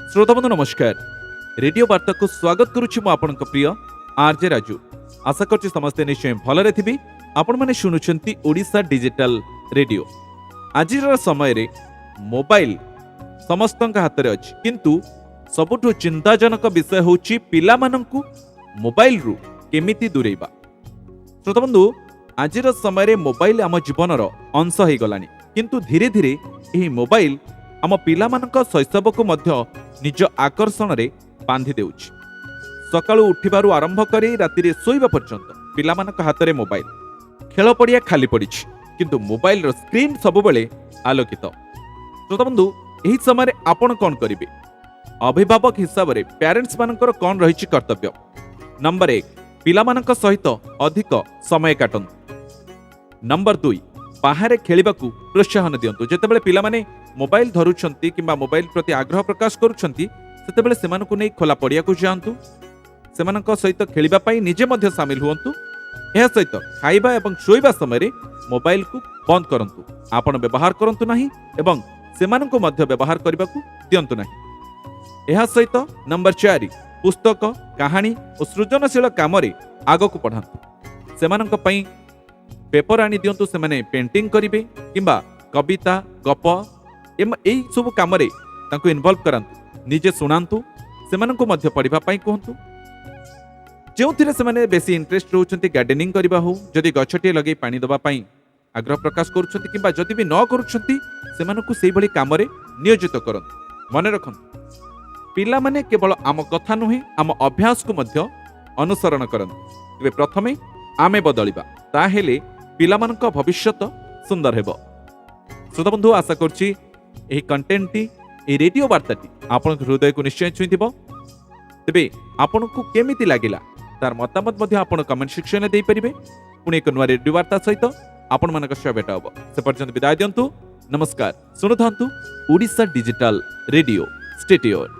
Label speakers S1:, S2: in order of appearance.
S1: श्रोताबंधु नमस्कार। रेडियो वार्ता को स्वागत करुच्ची मु आपनक प्रिय आरजे राजू। आशा करछि समस्ते निश्चय भलरे थिबि। आपण माने शुनुछंती ओडिशा डिजिटल रेडियो। आजिर समय रे मोबाइल समस्तक हाथ रे अछि, किंतु सबुठु चिंताजनक विषय होछि पिला माननकु मोबाइल रु केमिति दूरेबा। श्रोताबंधु, आजिर समय रे मोबाइल आम जीवनर अंश हो गलानी, किंतु धीरे धीरे एही मोबाइल आम पिला मानक शैशव को मध्य निज आकर्षण रे बांधि देउछि। सकाळु उठिबारु आरंभ करी राति शोइबा पर्यंत पिला मानक हाथ रे मोबाइल। खेल पड़िया खाली पड़िछि, किंतु मोबाइल रो स्क्रीन सबुबेले आलोकित। श्रोताबंधु, एही समय आपण कोन करिवे? अभिभावक हिसाब रे पेरेंट्स मानकर कोन रहिछि कर्तव्य? नंबर 1, पिला मानक सहित अधिक समय काटନ୍ତୁ। नंबर 2, बाहर खेलिबाकू प्रोत्साहन दियंतु। जेतेबेले पिला माने मोबाइल धरुछंती किंबा मोबाइल प्रति आग्रह प्रकाश करुछंती, सेतेबेले सेमानकु नै खोला पड़िया को जांतु। सेमानक सहित खेलिबा पई निजे मध्य शामिल हुअन्तु। एहा सहित खाइबा एवं शोइबा समय रे मोबाइल को बंद करंतु। आपण व्यवहार करंतु नाही एवं सेमानकु मध्य व्यवहार करबाकू दियंतु नाही। एहा सहित नंबर 4, पुस्तक, कहानी और सृजनशील काम रे आगकू पढांतु। सेमानक पई पेपर आनी दियंतु। सेमाने पेंटिंग करिवे किंबा कविता, गप एई सब काम रे तांको इन्वॉल्व करांतु। निजे सुनांतु, सेमानकु मध्य पढिबा पई कहंतु। जेउथिरे सेमाने बेसी इंटरेस्ट रहउछंती, गार्डनिंग करिबा हो, जदि गछटी लगे पानी दबा पई आग्रह प्रकाश करूछंती किंबा जदि भी न करूछंती, सेमानकु सेई भली काम रे नियोजित करंतु। मने रखंतु, पिला माने केवल आम कथा नुहे, आम अभ्यास को मध्य अनुसरण करंतु। तेबे प्रथमे आमे बदलिबा, ताहेले पिला मानक भविष्यत सुंदर हेबो। श्रोता बंधु, आशा करछि एही कंटेंट टी, ए रेडियो वार्ताटी आपन हृदय को निश्चय छुईथिबो। तेबे आपनको केमिति लागिला तार मतामत मध्य आपण कमेंट सेक्शन में देई परिबे। पुणी एक नुआ रेडियो वार्ता सहित आपण मानक सह भेट हबो। से पर्यंत विदाय दियंतु। नमस्कार। सुनुथांतु Odisha digital radio. Stay tuned.